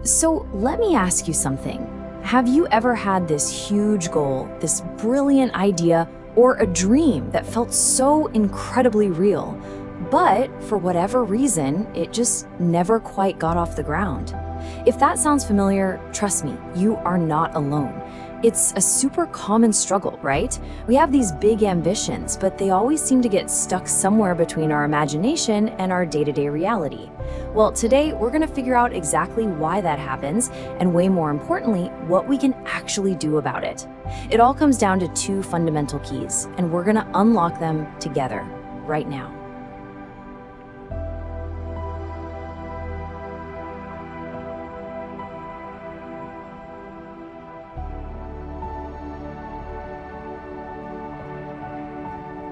So let me ask you something. Have you ever had this huge goal, this brilliant idea, or a dream that felt so incredibly real, but for whatever reason, it just never quite got off the ground? If that sounds familiar, trust me, you are not alone. It's a super common struggle, right? We have these big ambitions, but they always seem to get stuck somewhere between our imagination and our day-to-day reality. Well, today we're going to figure out exactly why that happens, and way more importantly, what we can actually do about it. It all comes down to two fundamental keys, and we're going to unlock them together, right now.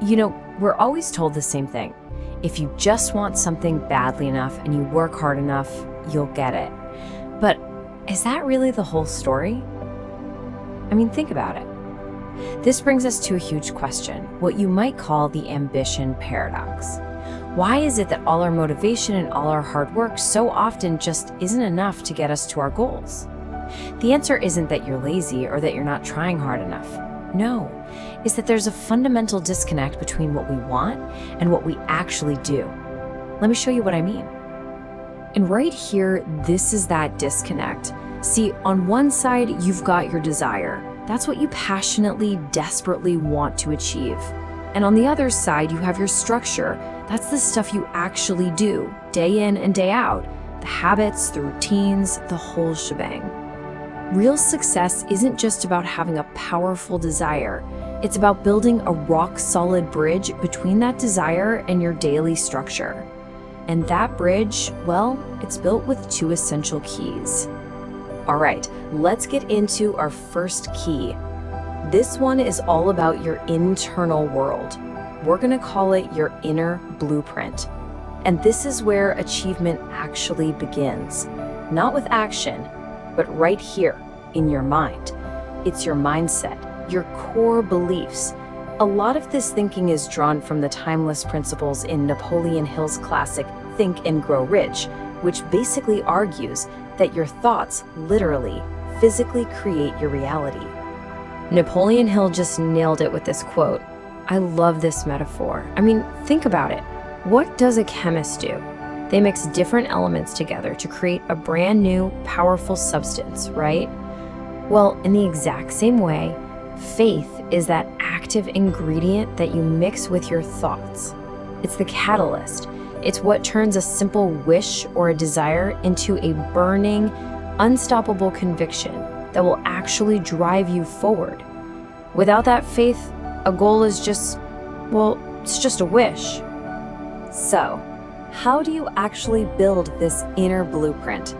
You know, we're always told the same thing. If you just want something badly enough and you work hard enough, you'll get it. But is that really the whole story? I mean, think about it. This brings us to a huge question, what you might call the ambition paradox. Why is it that all our motivation and all our hard work so often just isn't enough to get us to our goals? The answer isn't that you're lazy or that you're not trying hard enough. No, it's that there's a fundamental disconnect between what we want and what we actually do. Let me show you what I mean. And right here, this is that disconnect. See, on one side, you've got your desire. That's what you passionately, desperately want to achieve. And on the other side, you have your structure. That's the stuff you actually do, day in and day out. The habits, the routines, the whole shebang. Real success isn't just about having a powerful desire. It's about building a rock-solid bridge between that desire and your daily structure. And that bridge, well, it's built with two essential keys. All right, let's get into our first key. This one is all about your internal world. We're gonna call it your inner blueprint. And this is where achievement actually begins. Not with action, but right here in your mind. It's your mindset, your core beliefs. A lot of this thinking is drawn from the timeless principles in Napoleon Hill's classic Think and Grow Rich, which basically argues that your thoughts literally, physically create your reality. Napoleon Hill just nailed it with this quote. I love this metaphor. I mean, think about it. What does a chemist do? They mix different elements together to create a brand new, powerful substance, right? Well, in the exact same way, faith is that active ingredient that you mix with your thoughts. It's the catalyst. It's what turns a simple wish or a desire into a burning, unstoppable conviction that will actually drive you forward. Without that faith, a goal is just, well, it's just a wish. So, how do you actually build this inner blueprint?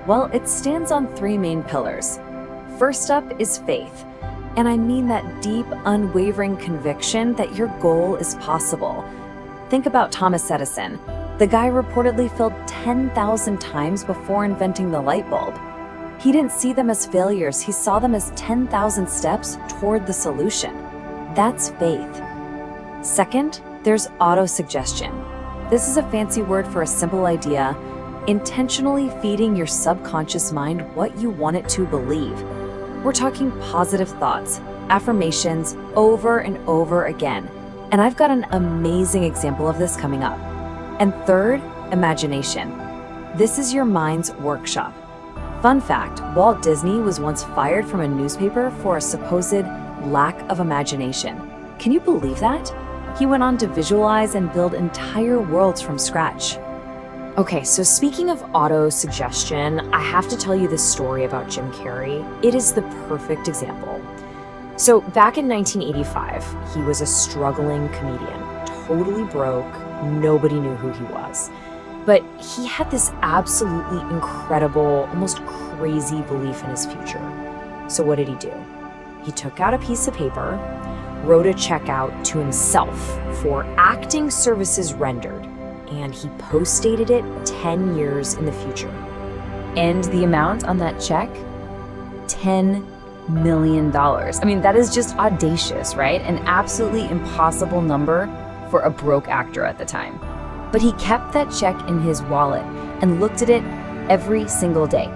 Well, it stands on three main pillars. First up is faith, and I mean that deep, unwavering conviction that your goal is possible. Think about Thomas Edison. The guy reportedly failed 10,000 times before inventing the light bulb. He didn't see them as failures, he saw them as 10,000 steps toward the solution. That's faith. Second, there's autosuggestion. This is a fancy word for a simple idea, intentionally feeding your subconscious mind what you want it to believe. We're talking positive thoughts, affirmations over and over again. And I've got an amazing example of this coming up. And third, imagination. This is your mind's workshop. Fun fact, Walt Disney was once fired from a newspaper for a supposed lack of imagination. Can you believe that? He went on to visualize and build entire worlds from scratch. Okay, so speaking of auto-suggestion, I have to tell you this story about Jim Carrey. It is the perfect example. So back in 1985, he was a struggling comedian, totally broke, nobody knew who he was. But he had this absolutely incredible, almost crazy belief in his future. So what did he do? He took out a piece of paper, wrote a check out to himself for acting services rendered, and he post-dated it 10 years in the future. And the amount on that check? $10 million. I mean, that is just audacious, right? An absolutely impossible number for a broke actor at the time. But he kept that check in his wallet and looked at it every single day.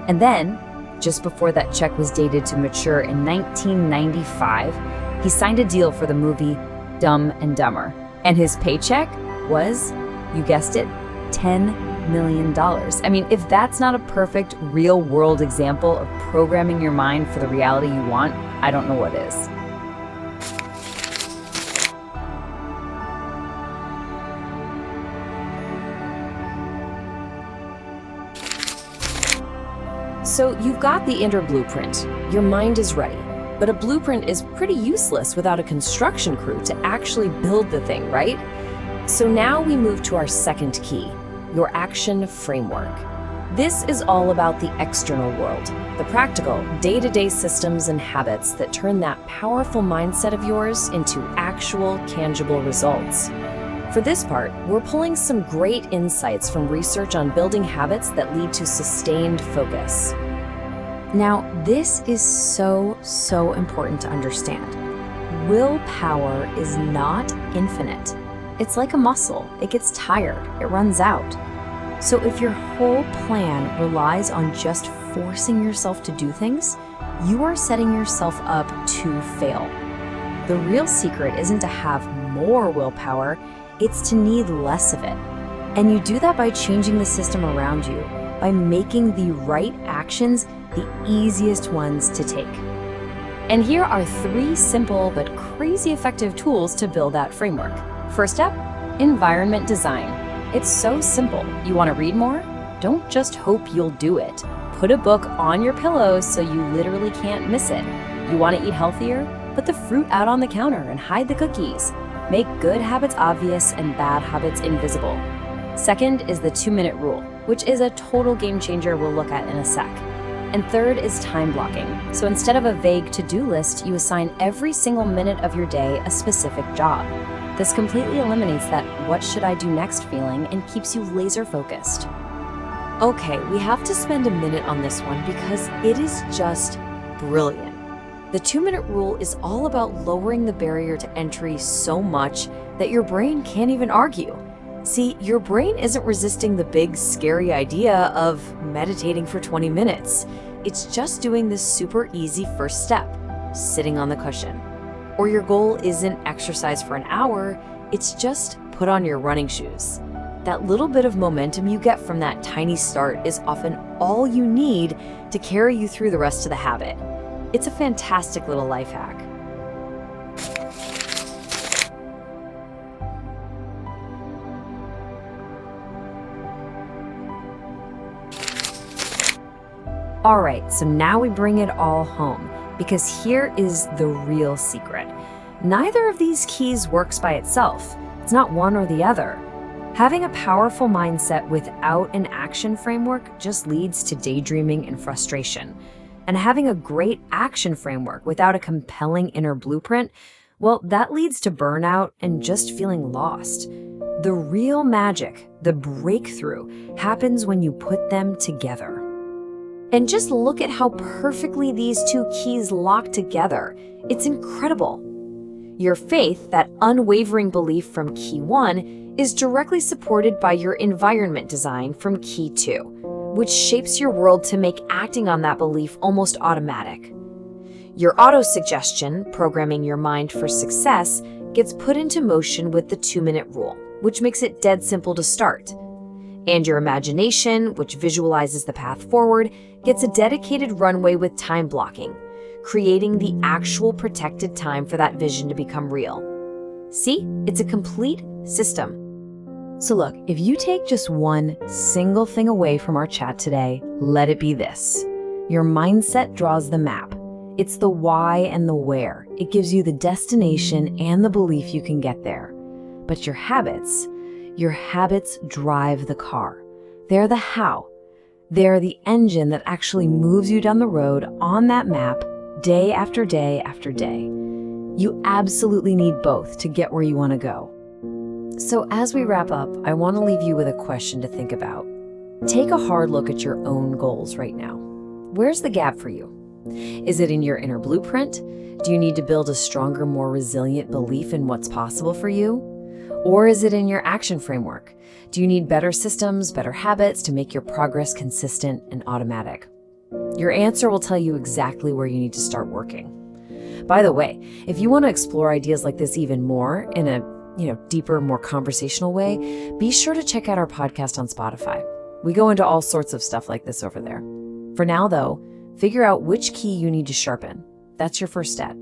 And then, just before that check was dated to mature in 1995, he signed a deal for the movie Dumb and Dumber. And his paycheck was, you guessed it, $10 million. I mean, if that's not a perfect real-world example of programming your mind for the reality you want, I don't know what is. So you've got the inner blueprint. Your mind is ready. But a blueprint is pretty useless without a construction crew to actually build the thing, right? So now we move to our second key, your action framework. This is all about the external world, the practical, day-to-day systems and habits that turn that powerful mindset of yours into actual, tangible results. For this part, we're pulling some great insights from research on building habits that lead to sustained focus. Now, this is so important to understand. Willpower is not infinite. It's like a muscle. It gets tired. It runs out. So if your whole plan relies on just forcing yourself to do things, you are setting yourself up to fail. The real secret isn't to have more willpower, it's to need less of it. And you do that by changing the system around you, by making the right actions the easiest ones to take. And here are 3 simple but crazy effective tools to build that framework. First up, environment design. It's so simple. You want to read more? Don't just hope you'll do it. Put a book on your pillows so you literally can't miss it. You want to eat healthier? Put the fruit out on the counter and hide the cookies. Make good habits obvious and bad habits invisible. Second is the 2-minute rule, which is a total game changer we'll look at in a sec. And third is time blocking. So instead of a vague to-do list, you assign every single minute of your day a specific job. This completely eliminates that what should I do next feeling and keeps you laser focused. Okay, we have to spend a minute on this one because it is just brilliant. The 2-minute rule is all about lowering the barrier to entry so much that your brain can't even argue. See, your brain isn't resisting the big, scary idea of meditating for 20 minutes. It's just doing this super easy first step, sitting on the cushion. Or your goal isn't exercise for an hour, it's just put on your running shoes. That little bit of momentum you get from that tiny start is often all you need to carry you through the rest of the habit. It's a fantastic little life hack. All right, so now we bring it all home, because here is the real secret. Neither of these keys works by itself. It's not one or the other. Having a powerful mindset without an action framework just leads to daydreaming and frustration. And having a great action framework without a compelling inner blueprint, well, that leads to burnout and just feeling lost. The real magic, the breakthrough, happens when you put them together. And just look at how perfectly these 2 keys lock together. It's incredible. Your faith, that unwavering belief from key 1, is directly supported by your environment design from key 2, which shapes your world to make acting on that belief almost automatic. Your autosuggestion, programming your mind for success, gets put into motion with the 2-minute rule, which makes it dead simple to start. And your imagination, which visualizes the path forward, gets a dedicated runway with time blocking, creating the actual protected time for that vision to become real. See, it's a complete system. So look, if you take just one single thing away from our chat today, let it be this. Your mindset draws the map. It's the why and the where. It gives you the destination and the belief you can get there. But your habits drive the car. They're the how. They're the engine that actually moves you down the road on that map day after day after day. You absolutely need both to get where you want to go. So as we wrap up, I want to leave you with a question to think about. Take a hard look at your own goals right now. Where's the gap for you? Is it in your inner blueprint? Do you need to build a stronger, more resilient belief in what's possible for you? Or is it in your action framework? Do you need better systems, better habits to make your progress consistent and automatic? Your answer will tell you exactly where you need to start working. By the way, if you want to explore ideas like this even more in a deeper, more conversational way, be sure to check out our podcast on Spotify. We go into all sorts of stuff like this over there. For now, though, figure out which key you need to sharpen. That's your first step.